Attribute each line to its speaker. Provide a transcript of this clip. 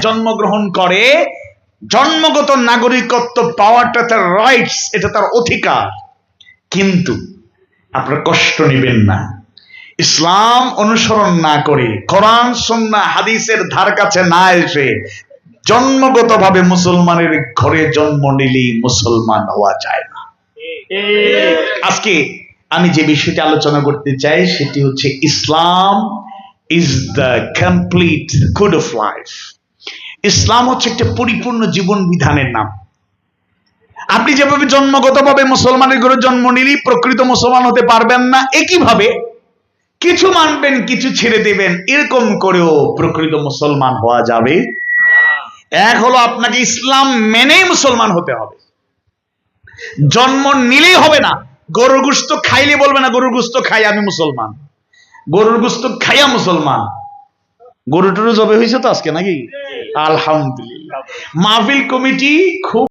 Speaker 1: জন্মগ্রহণ করে, জন্মগত নাগরিকত্ব পাওয়াটা তার রাইটস, এটা তার অধিকার। কিন্তু আপনারা কষ্ট নেবেন না, ইসলাম অনুসরণ না করে, কোরআন সুন্নাহ হাদিসের ধার কাছে না এসে জন্মগতভাবে মুসলমানের ঘরে জন্ম নিলেই মুসলমান হওয়া যায় না। আজকে আমি যে বিষয়টি আলোচনা করতে চাই সেটি হচ্ছে Islam is the complete code of life. Islam হচ্ছে একটা পরিপূর্ণ জীবন বিধানের নাম। আপনি যেভাবে জন্মগতভাবে মুসলমানের ঘরে জন্ম নিলেই প্রকৃত মুসলমান হতে পারবেন না, একইভাবে কিছু মানবেন কিছু ছেড়ে দেবেন, এরকম করেও প্রকৃত মুসলমান হওয়া যাবে। এক হলো আপনাকে ইসলাম মেনেই মুসলমান হতে হবে, জন্ম নিলেই হবে না। গরুর গোশত খাইলে বলবে না গরুর গোশত খাই আমি মুসলমান, গরুর গোশত খাইয়া মুসলমান। গরু টরু জবে হয়েছে তো আজকে নাকি? আলহামদুলিল্লাহ। মাহফিল কমিটি খুব